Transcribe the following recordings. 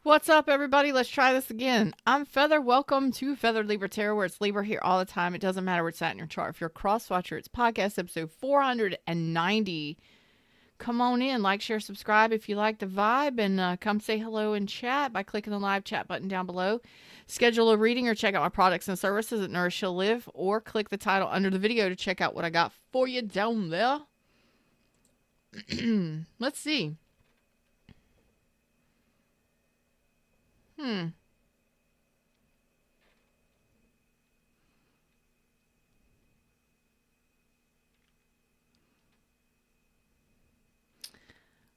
What's up, everybody? Let's try this again. I'm Feather. Welcome to Feathered Libra Tarot, where it's Libra here all the time. It doesn't matter where it's at in your chart. If you're a cross watcher, it's podcast episode 490. Come on in, like, share, subscribe if you like the vibe, and come say hello and chat by clicking the live chat button down below. Schedule a reading or check out my products and services at nourishheallive, or click the title under the video to check out what I got for you down there. Let's see.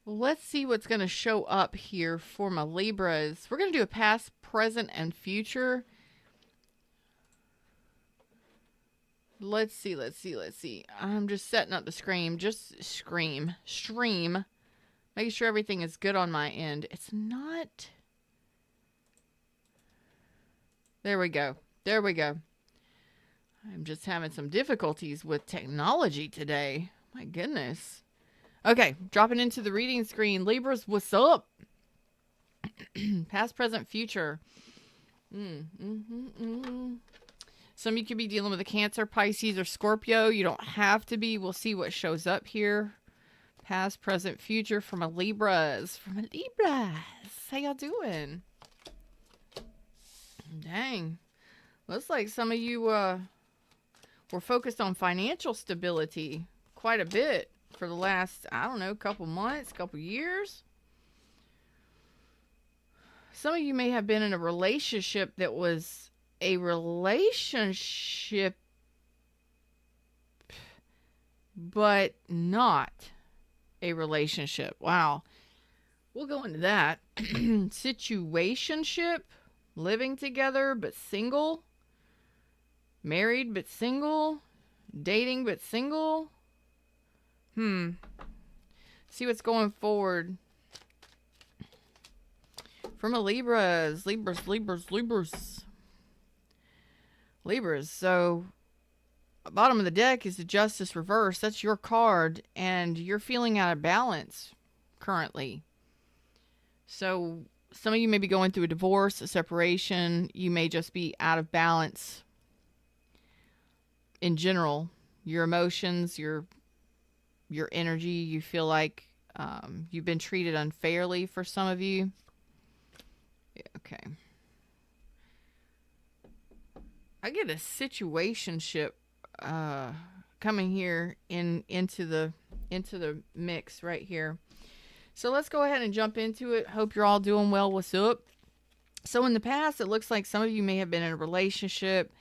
Let's see what's going to show up here for my Libras. We're going to do a past, present, and future. Let's see. I'm just setting up the stream. Stream. Making sure everything is good on my end. It's not. There we go. I'm just having some difficulties with technology today. My goodness. Okay, dropping into the reading screen. Libras, what's up? Past, present, future. Some of you could be dealing with a Cancer, Pisces, or Scorpio. You don't have to be. We'll see what shows up here. Past, present, future for my Libras. How y'all doing? Dang. Looks like some of you were focused on financial stability quite a bit for the last, I don't know, couple months, couple years. Some of you may have been in a relationship that was a relationship, but not a relationship. Wow. We'll go into that. Situationship, living together but single, married but single, dating but single. See what's going forward from a Libras. So bottom of the deck is the Justice reverse. That's your card, and you're feeling out of balance currently. So some of you may be going through a divorce, a separation. You may just be out of balance in general. Your emotions, your energy, you feel like you've been treated unfairly for some of you. Yeah, okay. I get a situationship coming here into the mix right here. So let's go ahead and jump into it. Hope you're all doing well. What's up? So in the past, it looks like some of you may have been in a relationship,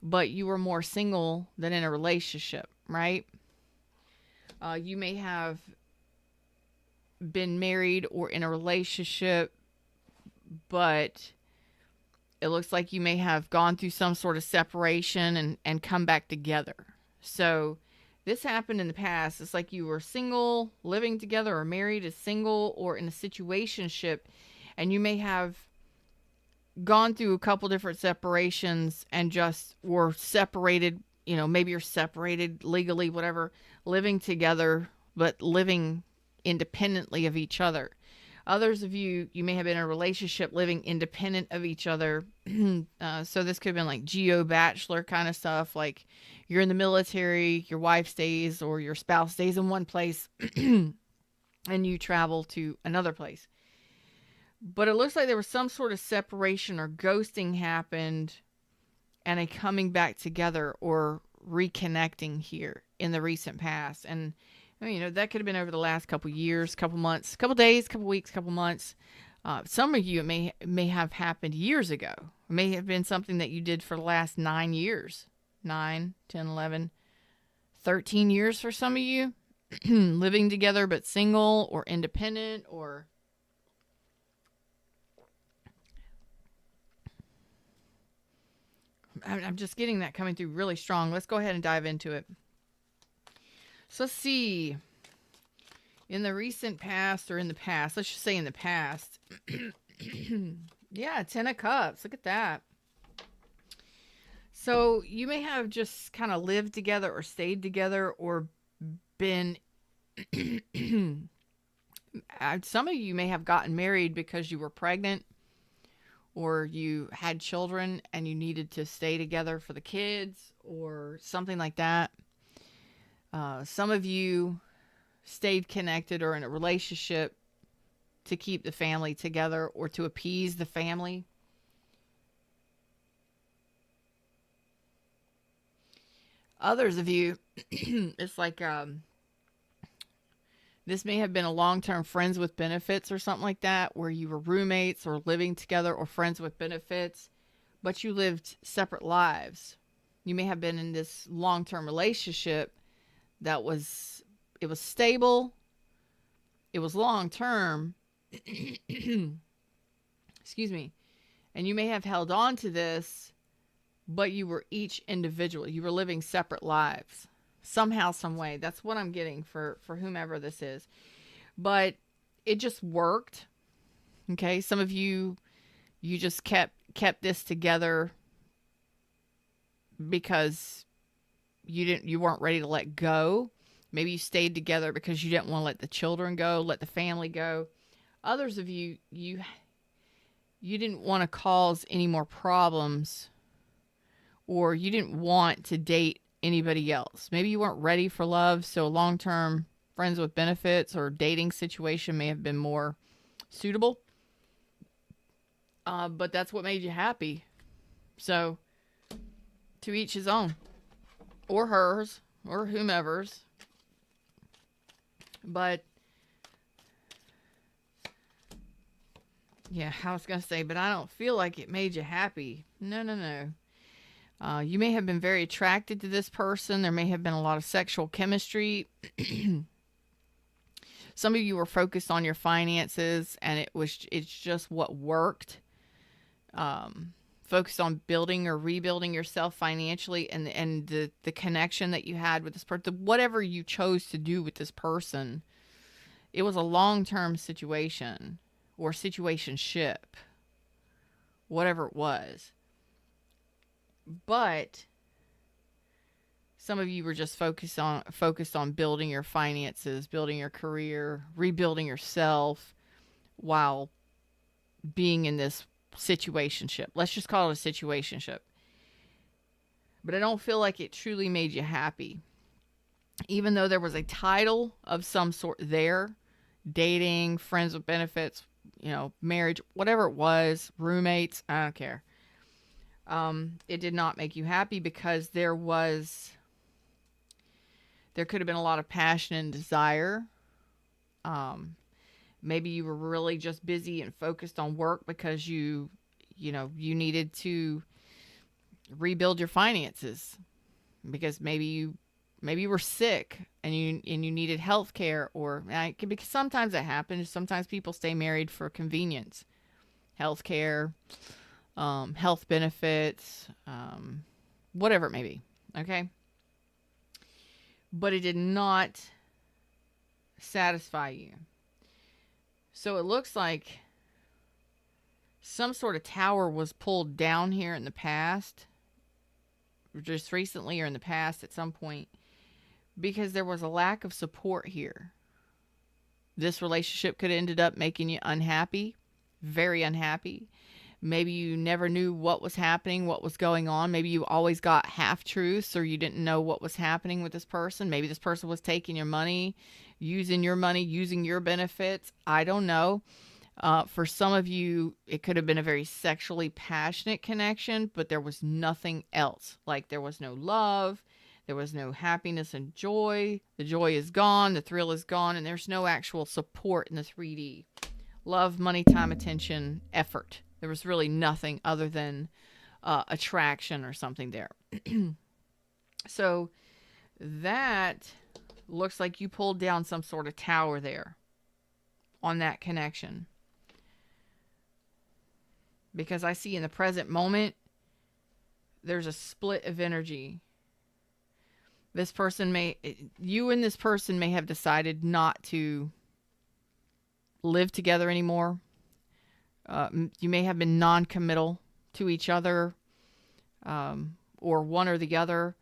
but you were more single than in a relationship, right? You may have been married or in a relationship, but it looks like you may have gone through some sort of separation and come back together. So this happened in the past. It's like you were single, living together, or married as single, or in a situationship, and you may have gone through a couple different separations and just were separated. You know, maybe you're separated legally, whatever, living together, but living independently of each other. Others of you may have been in a relationship living independent of each other. So this could have been like geo-bachelor kind of stuff. Like you're in the military, your wife stays or your spouse stays in one place and you travel to another place. But it looks like there was some sort of separation or ghosting happened and a coming back together or reconnecting here in the recent past. And you know, that could have been over the last couple years, couple months, couple days, couple weeks, couple months. Some of you, it may have happened years ago. It may have been something that you did for the last 9 years. 9, 10, 11, 13 years for some of you. Living together but single or independent or... I'm just getting that coming through really strong. Let's go ahead and dive into it. So let's see. In the recent past, or in the past, let's just say in the past. Yeah, 10 of Cups. Look at that. So you may have just kind of lived together or stayed together or been... Some of you may have gotten married because you were pregnant or you had children and you needed to stay together for the kids or something like that. Some of you stayed connected or in a relationship to keep the family together or to appease the family. Others of you, it's like this may have been a long-term friends with benefits or something like that, where you were roommates or living together or friends with benefits, but you lived separate lives. You may have been in this long-term relationship that was, it was stable, it was long-term, excuse me, and you may have held on to this, but you were each individual. You were living separate lives. Somehow, some way. That's what I'm getting for whomever this is. But it just worked. Okay. Some of you just kept this together because you weren't ready to let go. Maybe you stayed together because you didn't want to let the children go, let the family go. Others of you didn't want to cause any more problems, or you didn't want to date anybody else. Maybe you weren't ready for love, so a long-term friends with benefits or dating situation may have been more suitable. But that's what made you happy. So, to each his own, or hers, or whomever's. But, yeah, I was going to say, but I don't feel like it made you happy. No. You may have been very attracted to this person. There may have been a lot of sexual chemistry. Some of you were focused on your finances, and it's just what worked. Focused on building or rebuilding yourself financially, and the connection that you had with this person, whatever you chose to do with this person, it was a long-term situation or situationship, whatever it was. But some of you were just focused on building your finances, building your career, rebuilding yourself while being in this situationship. Let's just call it a situationship. But I don't feel like it truly made you happy. Even though there was a title of some sort there, dating, friends with benefits, marriage, whatever it was, roommates, I don't care. It did not make you happy because there could have been a lot of passion and desire. Maybe you were really just busy and focused on work because you needed to rebuild your finances, because maybe you were sick and you needed health care, or because sometimes that happens. Sometimes people stay married for convenience, health care, health benefits, whatever it may be. Okay. But it did not satisfy you. So it looks like some sort of tower was pulled down here in the past, just recently or in the past at some point, because there was a lack of support here. This relationship could have ended up making you unhappy, very unhappy. Maybe you never knew what was happening, what was going on. Maybe you always got half-truths, or you didn't know what was happening with this person. Maybe this person was taking your money, using your benefits. I don't know. For some of you, it could have been a very sexually passionate connection, but there was nothing else. Like there was no love, there was no happiness and joy. The joy is gone, the thrill is gone, and there's no actual support in the 3D. Love, money, time, attention, effort. There was really nothing other than attraction or something there. So that looks like you pulled down some sort of tower there on that connection. Because I see in the present moment, there's a split of energy. You and this person may have decided not to live together anymore. You may have been non-committal to each other, or one or the other.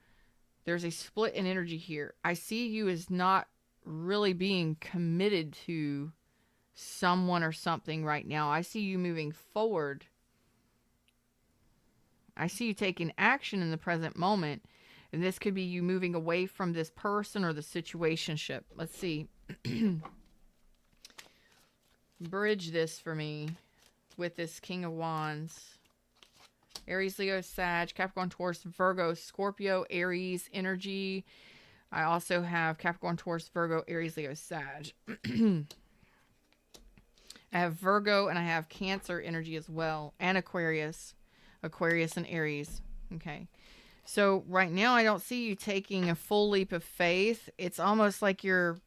There's a split in energy here. I see you as not really being committed to someone or something right now. I see you moving forward I see you taking action in the present moment. And this could be you moving away from this person or the situationship. Let's see. Bridge this for me with this King of Wands. Aries, Leo, Sag, Capricorn, Taurus, Virgo, Scorpio, Aries energy. I also have Capricorn, Taurus, Virgo, Aries, Leo, Sag. I have Virgo and I have Cancer energy as well. And Aquarius. Aquarius and Aries. Okay. So right now I don't see you taking a full leap of faith. It's almost like you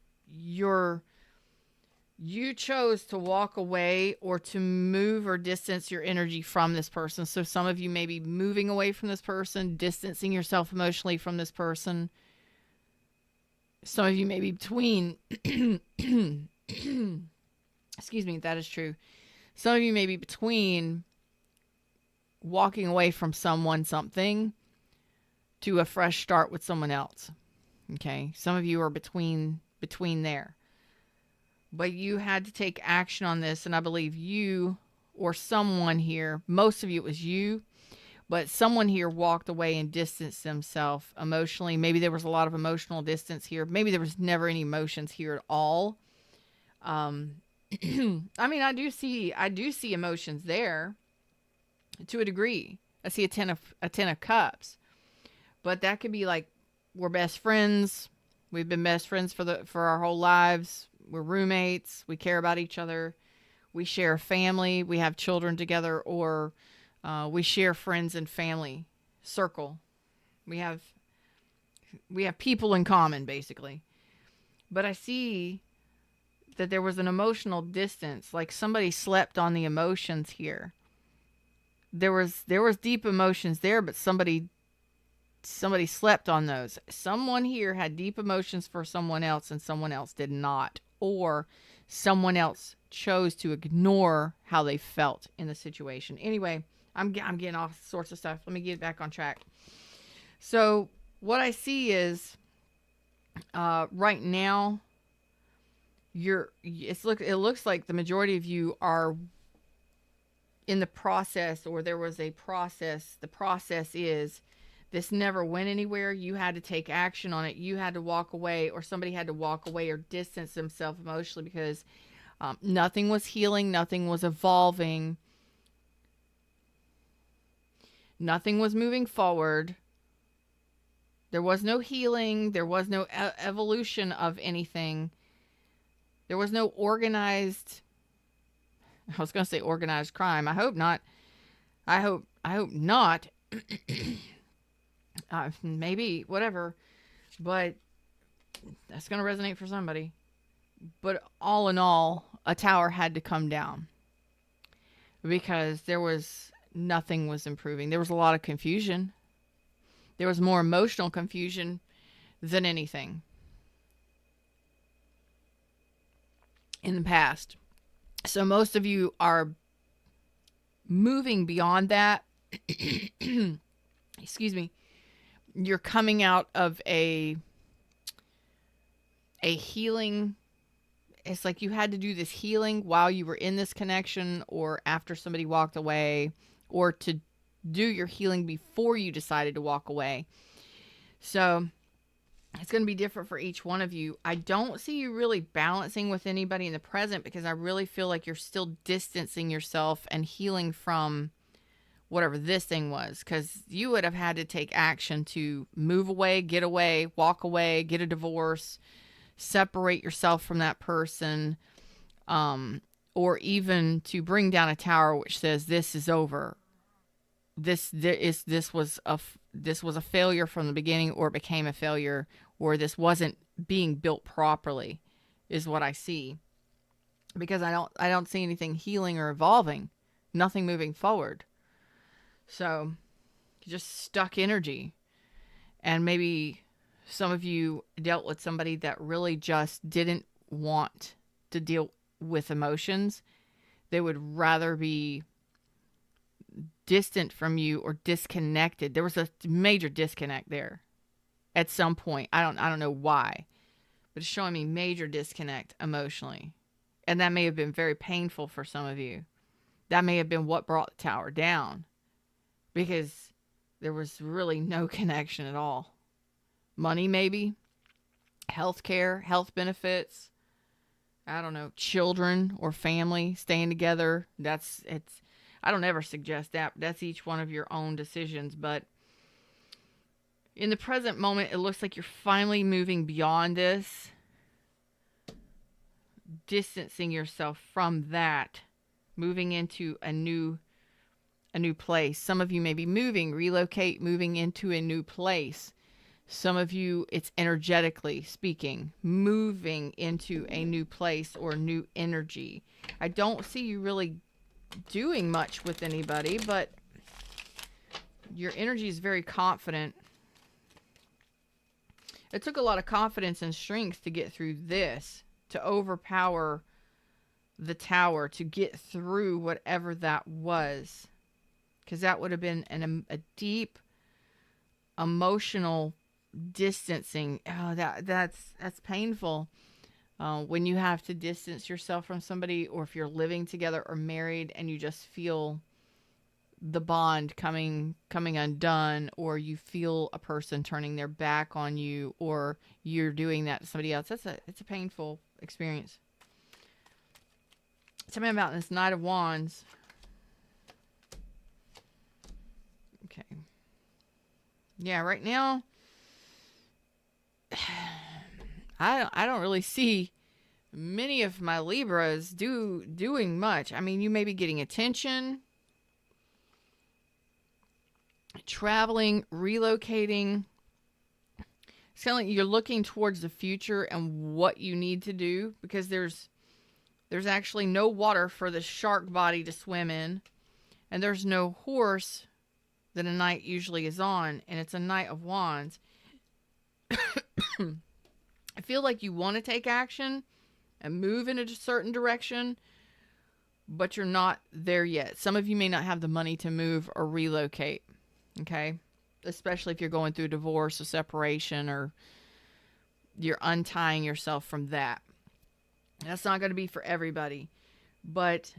chose to walk away or to move or distance your energy from this person. So some of you may be moving away from this person, distancing yourself emotionally from this person. Some of you may be between, excuse me, that is true. Some of you may be between walking away from someone, something, to a fresh start with someone else. Okay. Some of you are between there. But you had to take action on this, and I believe you or someone here, most of you it was you, but someone here walked away and distanced themselves emotionally. Maybe there was a lot of emotional distance here. Maybe there was never any emotions here at all. I mean, I do see emotions there to a degree. I see a 10 of cups, but that could be like, we're best friends. We've been best friends for our whole lives. We're roommates. We care about each other. We share a family. We have children together, or we share friends and family circle. We have people in common, basically. But I see that there was an emotional distance, like somebody slept on the emotions here. There was deep emotions there, but somebody slept on those. Someone here had deep emotions for someone else and someone else did not. Or someone else chose to ignore how they felt in the situation. Anyway, I'm getting all sorts of stuff. Let me get back on track. So what I see is right now, it looks like the majority of you are in the process, or there was a process. The process is, this never went anywhere. You had to take action on it. You had to walk away, or somebody had to walk away or distance themselves emotionally because nothing was healing. Nothing was evolving. Nothing was moving forward. There was no healing. There was no evolution of anything. There was no organized, I was going to say organized crime. I hope not. I hope not. Maybe, whatever, but that's going to resonate for somebody. But all in all, a tower had to come down because nothing was improving. There was a lot of confusion. There was more emotional confusion than anything in the past. So most of you are moving beyond that. Excuse me. You're coming out of a healing. It's like you had to do this healing while you were in this connection, or after somebody walked away, or to do your healing before you decided to walk away. So it's going to be different for each one of you. I don't see you really balancing with anybody in the present because I really feel like you're still distancing yourself and healing from whatever this thing was, because you would have had to take action to move away, get away, walk away, get a divorce, separate yourself from that person, or even to bring down a tower which says this is over. This was a failure from the beginning, or it became a failure, or this wasn't being built properly, is what I see. Because I don't see anything healing or evolving, nothing moving forward. So, just stuck energy. And maybe some of you dealt with somebody that really just didn't want to deal with emotions. They would rather be distant from you or disconnected. There was a major disconnect there at some point. I don't know why, but it's showing me major disconnect emotionally. And that may have been very painful for some of you. That may have been what brought the tower down. Because there was really no connection at all. Money, maybe. Healthcare, health benefits. I don't know, children or family staying together. I don't ever suggest that. That's each one of your own decisions. But in the present moment, it looks like you're finally moving beyond this, distancing yourself from that, moving into a new place. Some of you may be moving into a new place. Some of you, it's energetically speaking, moving into a new place or new energy. I don't see you really doing much with anybody, but your energy is very confident. It took a lot of confidence and strength to get through this, to overpower the tower, to get through whatever that was. Because that would have been a deep emotional distancing. Oh, that's painful. When you have to distance yourself from somebody, or if you're living together or married and you just feel the bond coming undone, or you feel a person turning their back on you, or you're doing that to somebody else, it's a painful experience. Tell me about this Knight of Wands. Okay. Yeah, right now I don't really see many of my Libras doing much. I mean, you may be getting attention, traveling, relocating. It's kind of like you're looking towards the future and what you need to do, because there's actually no water for the shark body to swim in, and there's no horse that a knight usually is on, and it's a Knight of Wands. I feel like you want to take action and move in a certain direction, but you're not there yet. Some of you may not have the money to move or relocate, okay? Especially if you're going through divorce or separation, or you're untying yourself from that. That's not going to be for everybody, but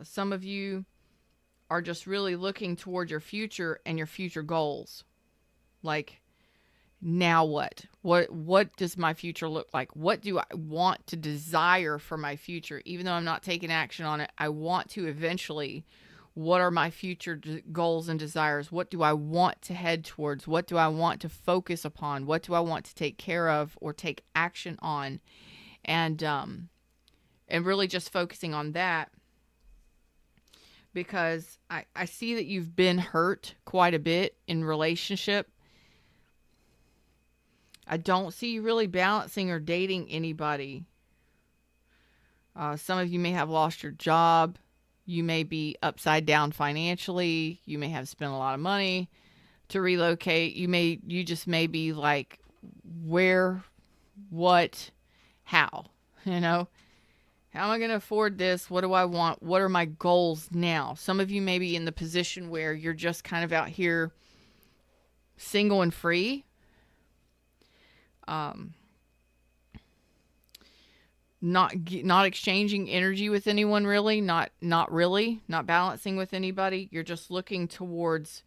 some of you are just really looking toward your future and your future goals. Like, now what? What does my future look like? What do I want to desire for my future? Even though I'm not taking action on it, I want to eventually. What are my future goals and desires? What do I want to head towards? What do I want to focus upon? What do I want to take care of or take action on? And really just focusing on that, because I see that you've been hurt quite a bit in relationship. I don't see you really balancing or dating anybody. Some of you may have lost your job. You may be upside down financially. You may have spent a lot of money to relocate. You just may be like, where, what, how, you know? How am I going to afford this? What do I want? What are my goals now? Some of you may be in the position where you're just kind of out here single and free. Not exchanging energy with anyone, really. Not balancing with anybody. You're just looking towards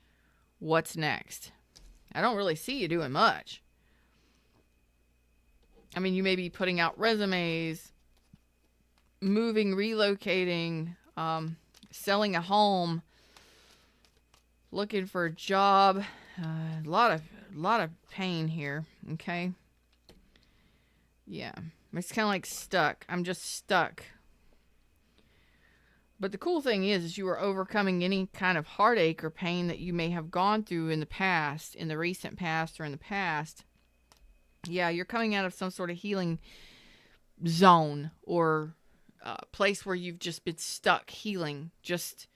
what's next. I don't really see you doing much. I mean, you may be putting out resumes, moving, relocating, selling a home, looking for a job. A lot of pain here. Okay. Yeah. It's kind of like stuck. I'm just stuck. But the cool thing is you are overcoming any kind of heartache or pain that you may have gone through in the past, in the recent past or in the past. Yeah, you're coming out of some sort of healing zone or place where you've just been stuck healing. Just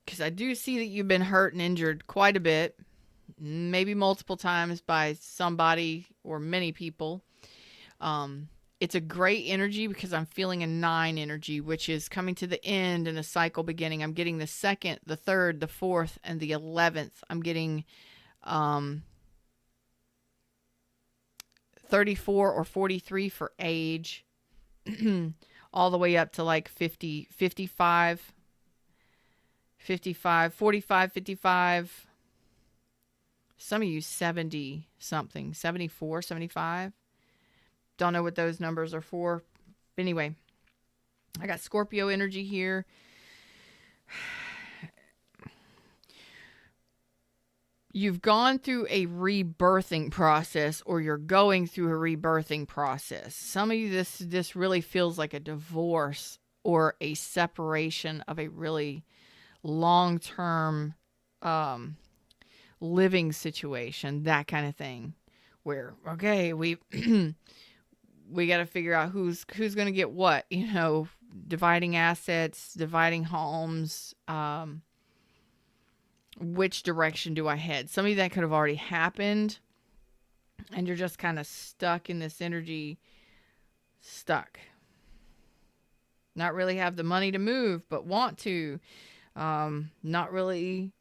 because I do see that you've been hurt and injured quite a bit, maybe multiple times by somebody or many people. It's a great energy because I'm feeling a 9 energy, which is coming to the end and a cycle beginning. I'm getting the 2nd, the 3rd, the 4th, and the 11th. I'm getting 34 or 43 for age, all the way up to like 50, 55, 45, 45, 55. Some of you 70 something, 74, 75. Don't know what those numbers are for. But anyway, I got Scorpio energy here. You've gone through a rebirthing process, or you're going through a rebirthing process. Some of you, this really feels like a divorce or a separation of a really long-term living situation, that kind of thing, where, okay, we we got to figure out who's going to get what, dividing assets, dividing homes, which direction do I head? Some of you, that could have already happened, and you're just kind of stuck in this energy, stuck. Not really have the money to move, but want to. Not really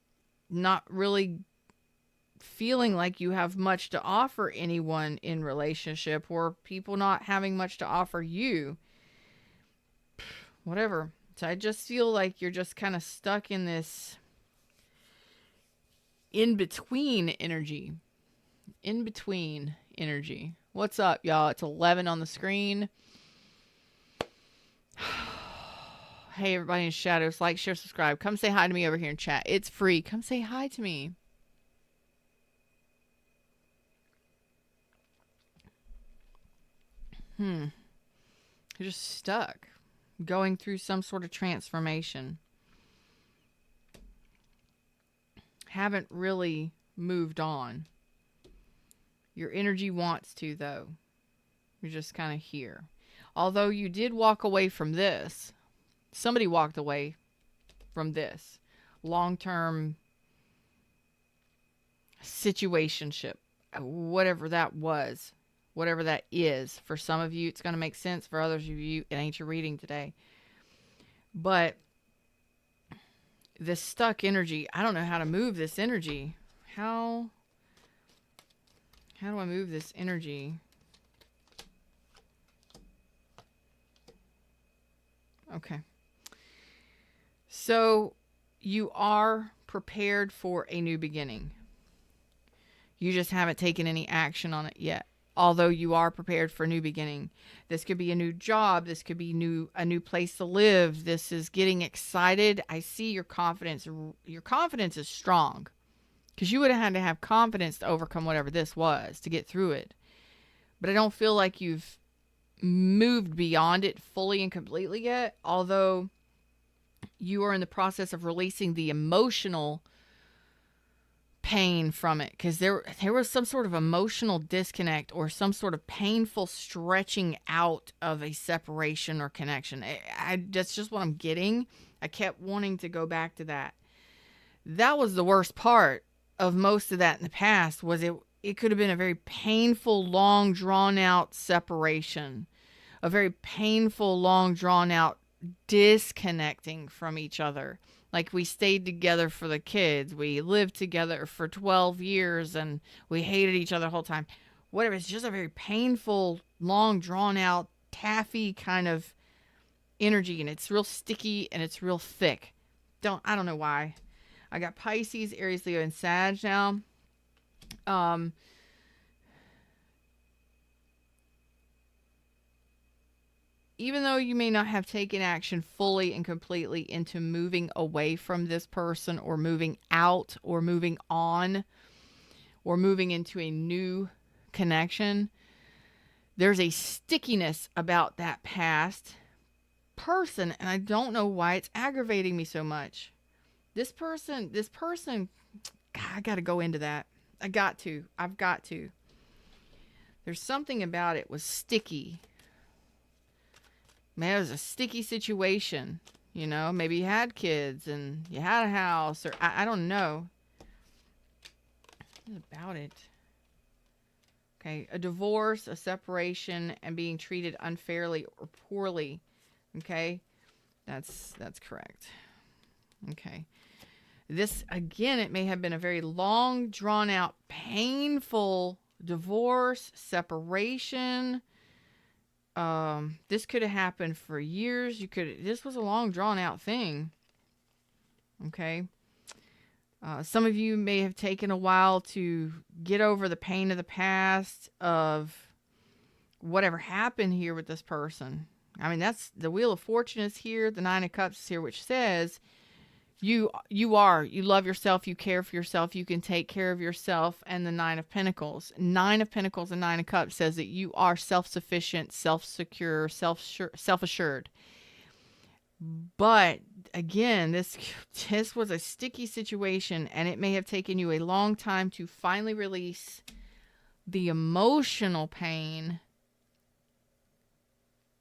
feeling like you have much to offer anyone in relationship, or people not having much to offer you. Whatever. So I just feel like you're just kind of stuck in this in-between energy. In-between energy. What's up, y'all? It's 11 on the screen. Hey, everybody in shadows. Like, share, subscribe. Come say hi to me over here in chat. It's free. Come say hi to me. You're just stuck. Going through some sort of transformation. Haven't really moved on. Your energy wants to, though. You're just kind of here. Although you did walk away from this. Somebody walked away from this. Long-term situationship. Whatever that was. Whatever that is. For some of you, it's going to make sense. For others of you, it ain't your reading today. But this stuck energy, I don't know how to move this energy. How do I move this energy? Okay. So you are prepared for a new beginning. You just haven't taken any action on it yet. Although you are prepared for a new beginning. This could be a new job. This could be a new place to live. This is getting excited. I see your confidence. Your confidence is strong. Because you would have had to have confidence to overcome whatever this was, to get through it. But I don't feel like you've moved beyond it fully and completely yet. Although you are in the process of releasing the emotional pain from it, because there was some sort of emotional disconnect or some sort of painful stretching out of a separation or connection. That's just what I'm getting. I kept wanting to go back to that. That was the worst part of most of that in the past. Was it could have been a very painful, long drawn out separation, a very painful, long drawn out disconnecting from each other. Like, we stayed together for the kids. We lived together for 12 years and we hated each other the whole time. Whatever. It's just a very painful, long, drawn out, taffy kind of energy. And it's real sticky and it's real thick. I don't know why. I got Pisces, Aries, Leo, and Sag now. Even though you may not have taken action fully and completely into moving away from this person, or moving out, or moving on, or moving into a new connection, there's a stickiness about that past person, and I don't know why it's aggravating me so much. This person, God, I got to go into that. I've got to. There's something about it was sticky. Man, it was a sticky situation. Maybe you had kids and you had a house, or I don't know. What about it? Okay, a divorce, a separation, and being treated unfairly or poorly. Okay, that's correct. Okay. This, again, it may have been a very long, drawn-out, painful divorce, separation. This could have happened for years. This was a long, drawn-out thing. Okay. Some of you may have taken a while to get over the pain of the past of whatever happened here with this person. I mean, that's the Wheel of Fortune is here, the Nine of Cups is here, which says you love yourself, you care for yourself, you can take care of yourself. And the Nine of Pentacles and Nine of Cups says that you are self-sufficient, self-secure, self-assured. But again, this was a sticky situation, and it may have taken you a long time to finally release the emotional pain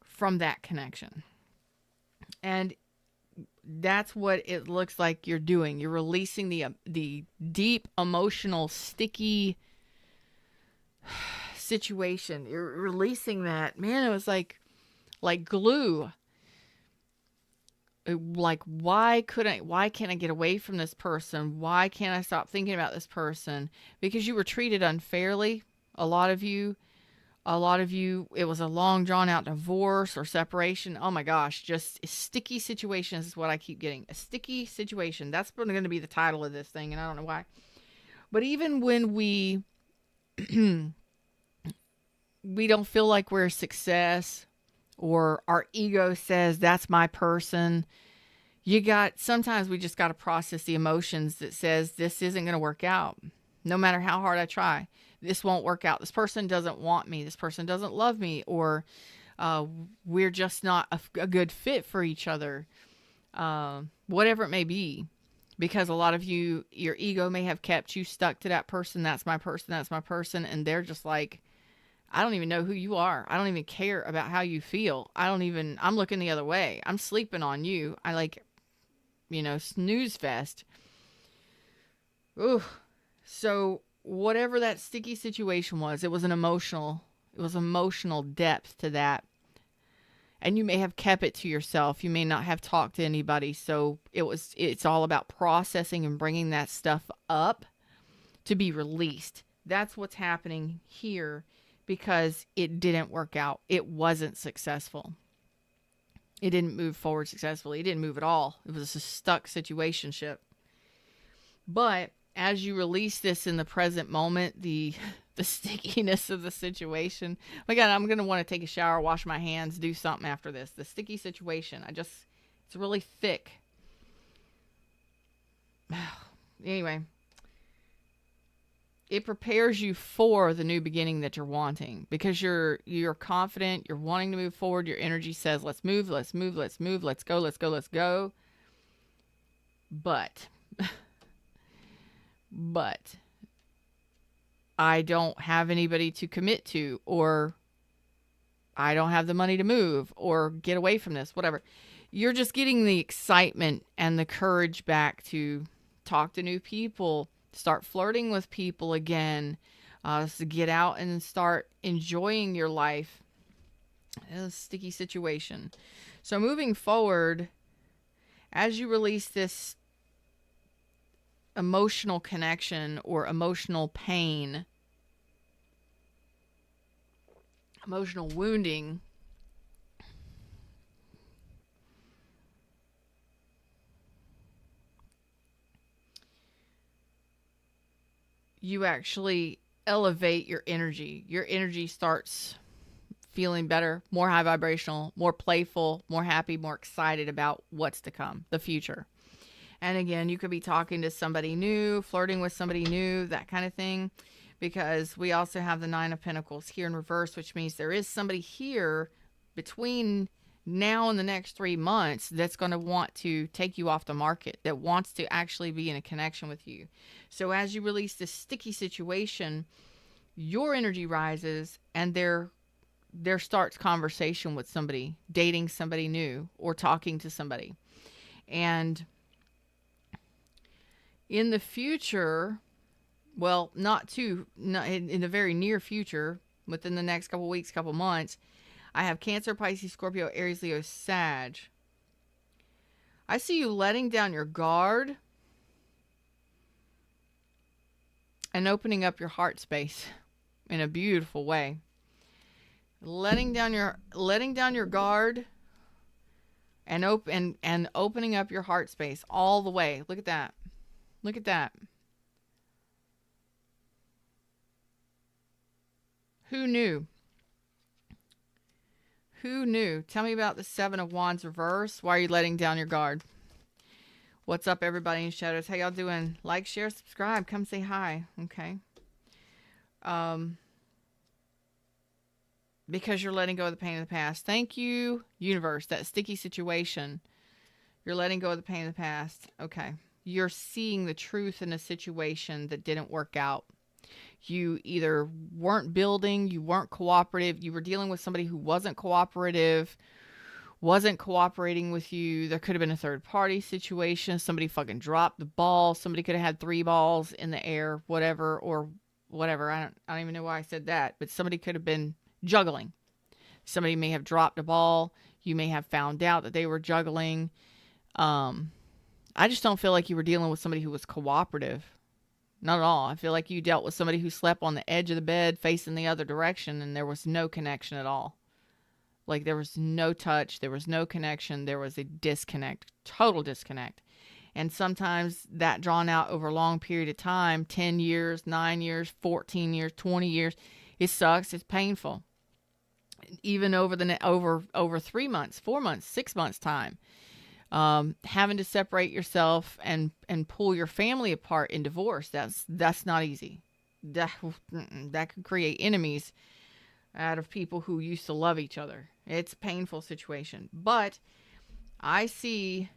from that connection. And that's what it looks like you're doing. You're releasing the deep emotional sticky situation. You're releasing that. Man, it was like glue. Like, why can't I get away from this person? Why can't I stop thinking about this person? Because you were treated unfairly. A lot of you, it was a long drawn out divorce or separation. Oh my gosh, just sticky situations is what I keep getting. A sticky situation. That's going to be the title of this thing, and I don't know why. But even when we don't feel like we're a success, or our ego says that's my person, sometimes we just got to process the emotions that says this isn't going to work out. No matter how hard I try, this won't work out. This person doesn't want me. This person doesn't love me, or we're just not a good fit for each other. Whatever it may be, because a lot of you, your ego may have kept you stuck to that person. That's my person. That's my person. And they're just like, I don't even know who you are. I don't even care about how you feel. I'm looking the other way. I'm sleeping on you. Snooze fest. Ooh. So whatever that sticky situation was, it was emotional depth to that. And you may have kept it to yourself. You may not have talked to anybody. So it's all about processing and bringing that stuff up to be released. That's what's happening here. Because it didn't work out. It wasn't successful. It didn't move forward successfully. It didn't move at all. It was a stuck situationship. But as you release this in the present moment, the stickiness of the situation. My God, I'm going to want to take a shower, wash my hands, do something after this. The sticky situation. It's really thick. Anyway. It prepares you for the new beginning that you're wanting, because you're confident, you're wanting to move forward. Your energy says, let's move, let's move, let's move, let's go, let's go, let's go. But I don't have anybody to commit to, or I don't have the money to move or get away from this, whatever. You're just getting the excitement and the courage back to talk to new people, start flirting with people again, to get out and start enjoying your life. It's a sticky situation. So moving forward, as you release this emotional connection or emotional pain, emotional wounding, you actually elevate your energy. Your energy starts feeling better, more high vibrational, more playful, more happy, more excited about what's to come, the future. And again, you could be talking to somebody new, flirting with somebody new, that kind of thing, because we also have the Nine of Pentacles here in reverse, which means there is somebody here between now and the next 3 months that's going to want to take you off the market, that wants to actually be in a connection with you. So as you release this sticky situation, your energy rises, and there starts conversation with somebody, dating somebody new, or talking to somebody. And in the future, well, not in the very near future, within the next couple weeks, couple months, I have Cancer, Pisces, Scorpio, Aries, Leo, Sag. I see you letting down your guard and opening up your heart space in a beautiful way. Letting down your guard and opening up your heart space all the way. Look at that. Look at that. Who knew? Who knew? Tell me about the Seven of Wands reverse. Why are you letting down your guard? What's up, everybody in shadows? How y'all doing? Like, share, subscribe. Come say hi. Okay. Because you're letting go of the pain of the past. Thank you, universe. That sticky situation. You're letting go of the pain of the past. Okay. You're seeing the truth in a situation that didn't work out. You either weren't building, you weren't cooperative, you were dealing with somebody who wasn't cooperative, wasn't cooperating with you. There could have been a third party situation. Somebody fucking dropped the ball. Somebody could have had 3 balls in the air, whatever, or whatever. I don't even know why I said that, but somebody could have been juggling. Somebody may have dropped a ball. You may have found out that they were juggling. I just don't feel like you were dealing with somebody who was cooperative. Not at all. I feel like you dealt with somebody who slept on the edge of the bed facing the other direction, and there was no connection at all. Like, there was no touch. There was no connection. There was a disconnect, total disconnect. And sometimes that drawn out over a long period of time, 10 years, 9 years, 14 years, 20 years, it sucks. It's painful. Even over 3 months, 4 months, 6 months time. Having to separate yourself and pull your family apart in divorce, that's not easy. That could create enemies out of people who used to love each other. It's a painful situation. But I see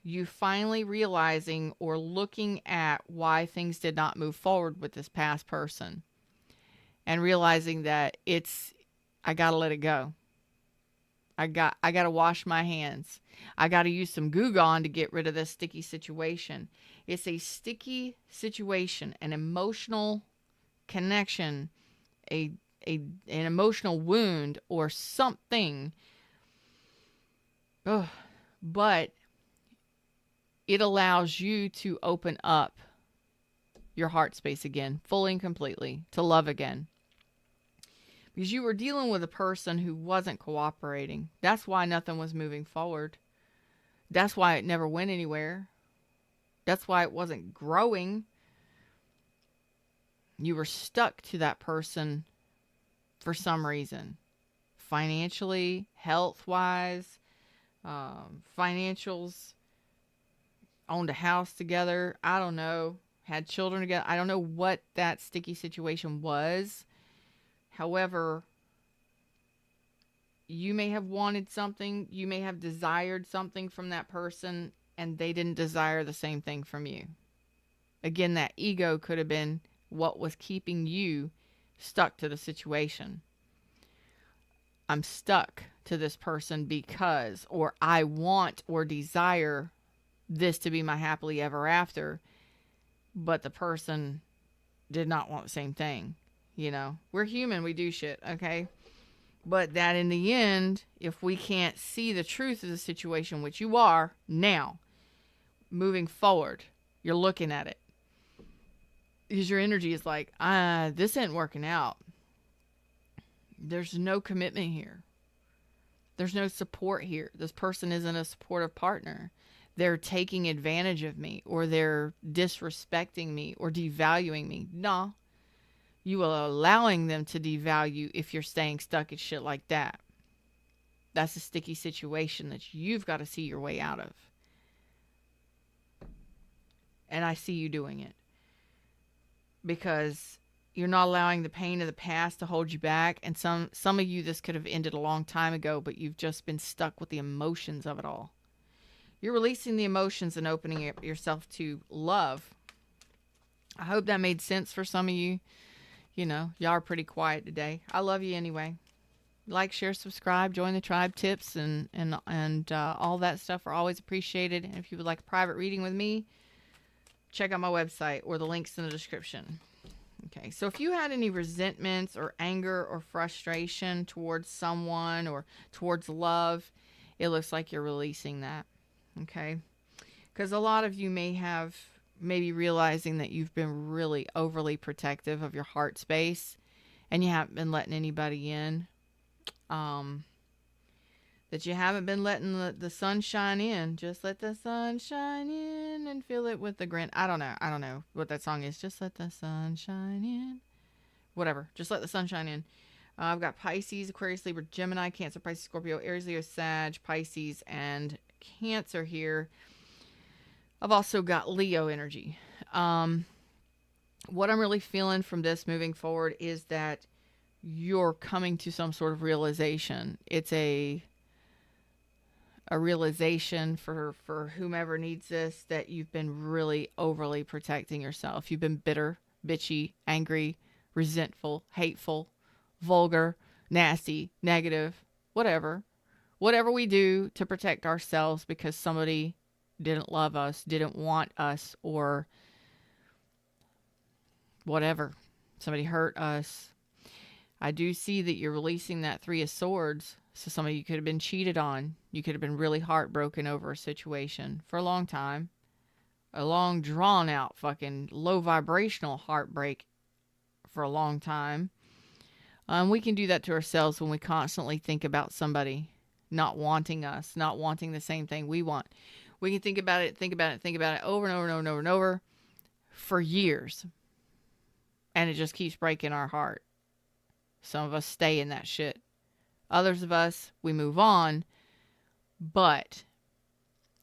you finally realizing or looking at why things did not move forward with this past person, and realizing that I gotta let it go. I gotta wash my hands. I gotta use some Goo Gone to get rid of this sticky situation. It's a sticky situation, an emotional connection, an emotional wound or something. Ugh. But it allows you to open up your heart space again, fully and completely, to love again. Because you were dealing with a person who wasn't cooperating. That's why nothing was moving forward. That's why it never went anywhere. That's why it wasn't growing. You were stuck to that person for some reason. Financially, health-wise, financials, owned a house together. I don't know. Had children together. I don't know what that sticky situation was. However, you may have wanted something, you may have desired something from that person, and they didn't desire the same thing from you. Again, that ego could have been what was keeping you stuck to the situation. I'm stuck to this person because, or I want or desire this to be my happily ever after, but the person did not want the same thing. You know, we're human, we do shit, okay? But that in the end, if we can't see the truth of the situation, which you are now, moving forward, you're looking at it. Because your energy is like, this ain't working out. There's no commitment here. There's no support here. This person isn't a supportive partner. They're taking advantage of me, or they're disrespecting me or devaluing me. No. You are allowing them to devalue if you're staying stuck at shit like that. That's a sticky situation that you've got to see your way out of. And I see you doing it. Because you're not allowing the pain of the past to hold you back. And some of you, this could have ended a long time ago, but you've just been stuck with the emotions of it all. You're releasing the emotions and opening yourself to love. I hope that made sense for some of you. You know, y'all are pretty quiet today. I love you anyway. Like, share, subscribe, join the tribe. Tips and all that stuff are always appreciated. And if you would like a private reading with me, check out my website or the links in the description. Okay, so if you had any resentments or anger or frustration towards someone or towards love, it looks like you're releasing that. Okay, because a lot of you maybe realizing that you've been really overly protective of your heart space and you haven't been letting anybody in. that you haven't been letting the sun shine in. Just let the sun shine in and fill it with the grin. I don't know. I don't know what that song is. Just let the sun shine in. Whatever. Just let the sun shine in. I've got Pisces, Aquarius, Libra, Gemini, Cancer, Pisces, Scorpio, Aries, Leo, Sag, Pisces, and Cancer here. I've also got Leo energy. What I'm really feeling from this moving forward is that you're coming to some sort of realization. It's a realization for whomever needs this, that you've been really overly protecting yourself. You've been bitter, bitchy, angry, resentful, hateful, vulgar, nasty, negative, whatever. Whatever we do to protect ourselves because somebody didn't love us, didn't want us, or whatever. Somebody hurt us. I do see that you're releasing that Three of Swords. So some of you could have been cheated on. You could have been really heartbroken over a situation for a long time. A long, drawn out, fucking low vibrational heartbreak for a long time. We can do that to ourselves when we constantly think about somebody not wanting us, not wanting the same thing we want. We can think about it over and over and over and over and over for years. And it just keeps breaking our heart. Some of us stay in that shit. Others of us, we move on. But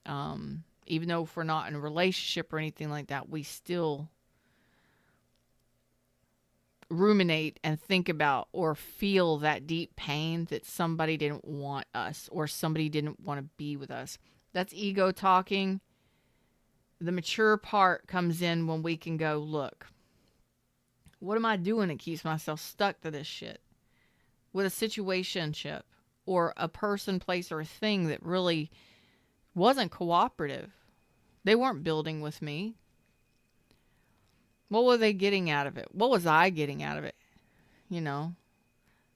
even though if we're not in a relationship or anything like that, we still ruminate and think about or feel that deep pain that somebody didn't want us or somebody didn't want to be with us. That's ego talking. The mature part comes in when we can go, look, what am I doing that keeps myself stuck to this shit? With a situationship or a person, place, or a thing that really wasn't cooperative. They weren't building with me. What were they getting out of it? What was I getting out of it? You know,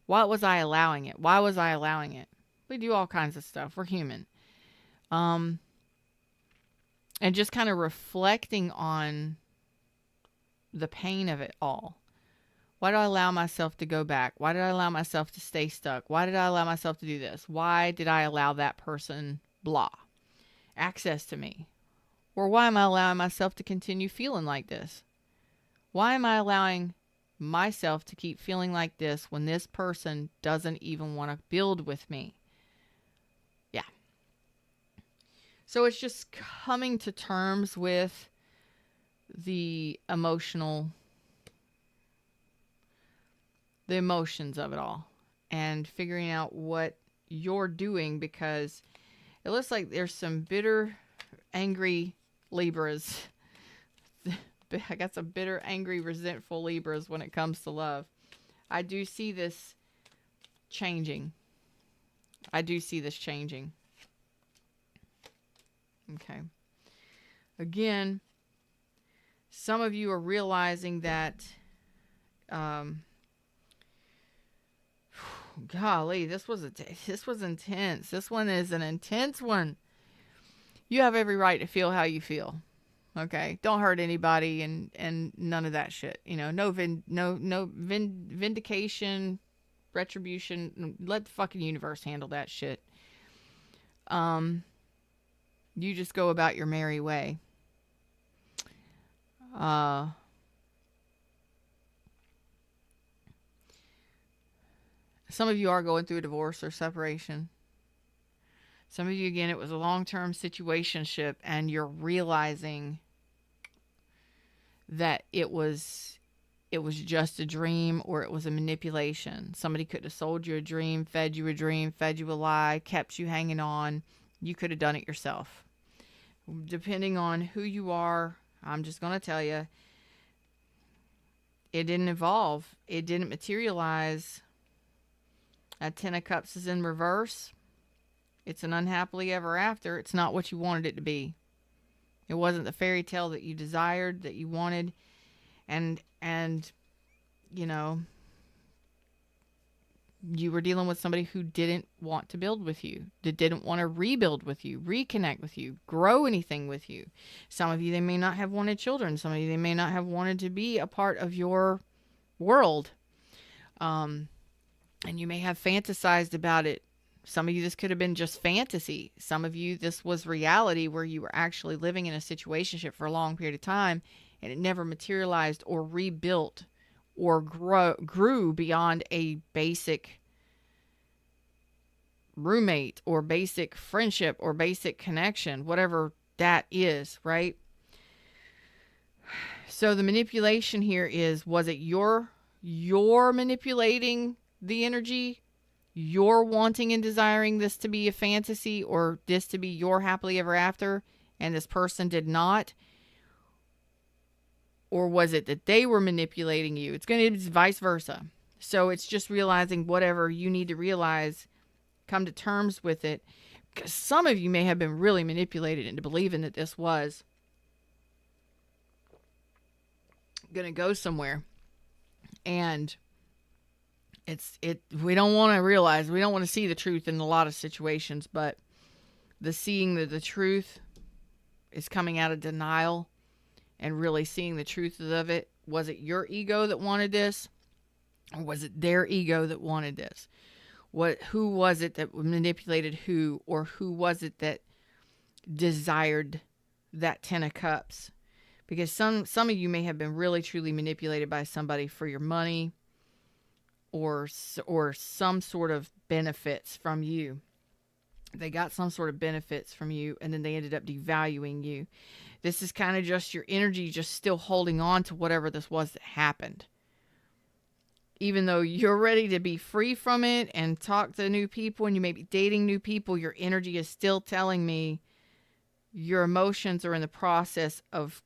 why was I allowing it? Why was I allowing it? We do all kinds of stuff. We're human. And just kind of reflecting on the pain of it all. Why did I allow myself to go back? Why did I allow myself to stay stuck? Why did I allow myself to do this? Why did I allow that person, blah, access to me? Or why am I allowing myself to continue feeling like this? Why am I allowing myself to keep feeling like this when this person doesn't even want to build with me? Yeah. So it's just coming to terms with the emotions of it all and figuring out what you're doing, because it looks like there's some bitter, angry Libras. I got some bitter, angry, resentful Libras when it comes to love. I do see this changing. Okay. Again, some of you are realizing that, golly, this was intense. This one is an intense one. You have every right to feel how you feel. Okay, don't hurt anybody and none of that shit. You know, no vindication, retribution. Let the fucking universe handle that shit. You just go about your merry way. Some of you are going through a divorce or separation. Some of you, again, it was a long-term situationship and you're realizing that it was just a dream or it was a manipulation. Somebody could have sold you a dream, fed you a lie, kept you hanging on. You could have done it yourself. Depending on who you are, I'm just going to tell you, it didn't evolve. It didn't materialize. That 10 of Cups is in reverse. It's an unhappily ever after. It's not what you wanted it to be. It wasn't the fairy tale that you desired, that you wanted. And you know, you were dealing with somebody who didn't want to build with you, that didn't want to rebuild with you, reconnect with you, grow anything with you. Some of you, they may not have wanted children. Some of you, they may not have wanted to be a part of your world. And you may have fantasized about it Some of you, this could have been just fantasy. Some of you, this was reality where you were actually living in a situationship for a long period of time and it never materialized or rebuilt or grew beyond a basic roommate or basic friendship or basic connection, whatever that is, right? So the manipulation here is, was it you're manipulating the energy? You're wanting and desiring this to be a fantasy or this to be your happily ever after, and this person did not? Or was it that they were manipulating you? It's going to be vice versa. So it's just realizing whatever you need to realize, come to terms with it. Because some of you may have been really manipulated into believing that this was going to go somewhere. And we don't want to realize, we don't want to see the truth in a lot of situations, but the seeing that the truth is coming out of denial and really seeing the truth of it. Was it your ego that wanted this? Or was it their ego that wanted this? Who was it that manipulated who? Or who was it that desired that 10 of Cups? Because some of you may have been really truly manipulated by somebody for your money or some sort of benefits from you. They got some sort of benefits from you and then they ended up devaluing you. This is kind of just your energy just still holding on to whatever this was that happened. Even though you're ready to be free from it and talk to new people and you may be dating new people, your energy is still telling me your emotions are in the process of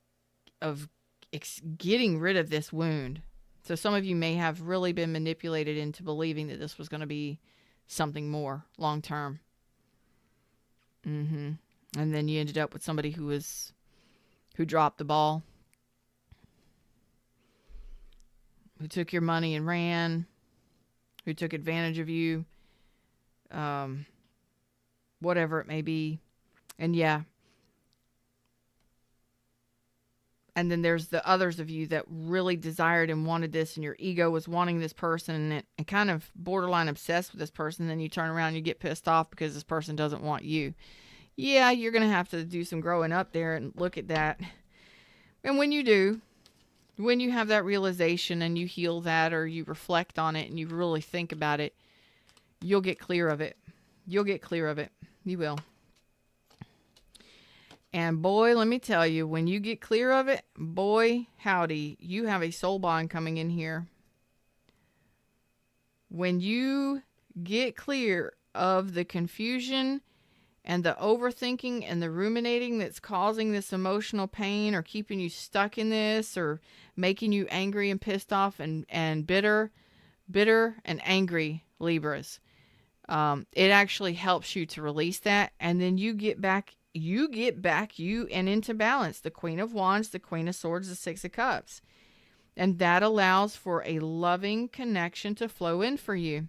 getting rid of this wound. So some of you may have really been manipulated into believing that this was going to be something more long term. And then you ended up with somebody who dropped the ball, who took your money and ran, who took advantage of you, whatever it may be. And yeah. And then there's the others of you that really desired and wanted this, and your ego was wanting this person and kind of borderline obsessed with this person. Then you turn around and you get pissed off because this person doesn't want you. Yeah, you're going to have to do some growing up there and look at that. And when you do, when you have that realization and you heal that or you reflect on it and you really think about it, you'll get clear of it. You'll get clear of it. You will. And boy, let me tell you, when you get clear of it, boy, howdy, you have a soul bond coming in here. When you get clear of the confusion and the overthinking and the ruminating that's causing this emotional pain or keeping you stuck in this or making you angry and pissed off and bitter and angry, Libras. It actually helps you to release that. And then you get back and into balance. The Queen of Wands, the Queen of Swords, the Six of Cups. And that allows for a loving connection to flow in for you.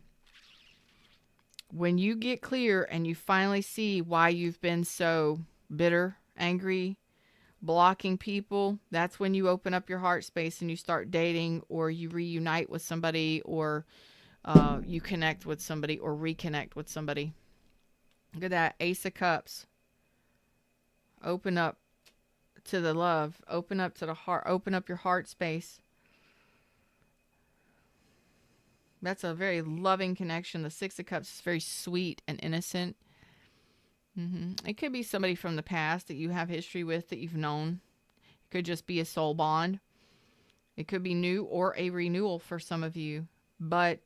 When you get clear and you finally see why you've been so bitter, angry, blocking people, that's when you open up your heart space and you start dating, or you reunite with somebody, or you connect with somebody or reconnect with somebody. Look at that, Ace of Cups. Open up to the love. Open up to the heart. Open up your heart space. That's a very loving connection. The Six of Cups is very sweet and innocent. It could be somebody from the past that you have history with that you've known. It could just be a soul bond. It could be new or a renewal for some of you. But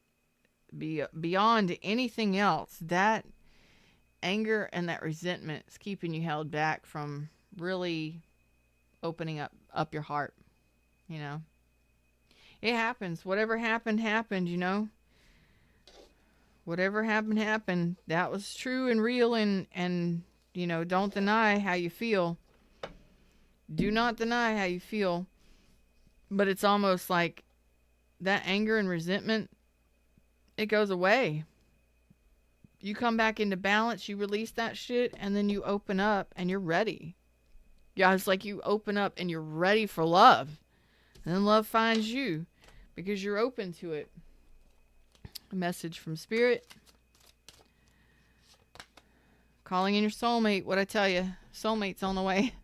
beyond anything else, that anger and that resentment is keeping you held back from really opening up your heart. You know, it happens. Whatever happened, you know. Whatever happened. That was true and real, and you know, don't deny how you feel. Do not deny how you feel. But it's almost like that anger and resentment, it goes away. You come back into balance, you release that shit, and then you open up and you're ready. Yeah, it's like you open up and you're ready for love. And then love finds you because you're open to it. A message from Spirit. Calling in your soulmate. What I tell you, soulmate's on the way.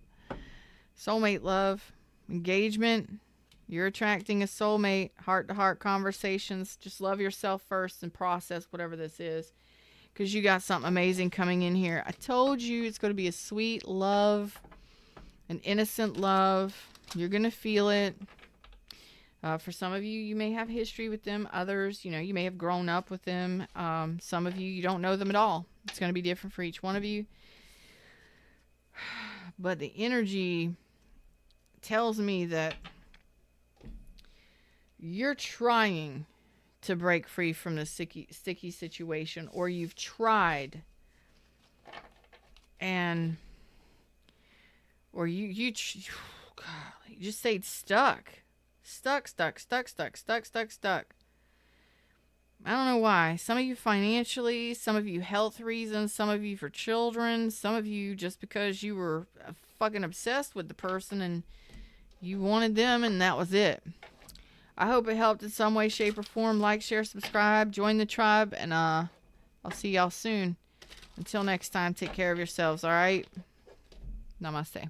Soulmate love, engagement. You're attracting a soulmate. Heart-to-heart conversations. Just love yourself first and process whatever this is, because you got something amazing coming in here. I told you it's going to be a sweet love, an innocent love. You're going to feel it. For some of you, you may have history with them. Others, you know, you may have grown up with them. Some of you, you don't know them at all. It's going to be different for each one of you. But the energy tells me that you're trying to break free from the sticky situation, or you've tried, and or you just stayed stuck. Stuck. I don't know why. Some of you financially, some of you health reasons, some of you for children, some of you just because you were fucking obsessed with the person and you wanted them and that was it. I hope it helped in some way, shape, or form. Like, share, subscribe, join the tribe, and I'll see y'all soon. Until next time, take care of yourselves, alright? Namaste.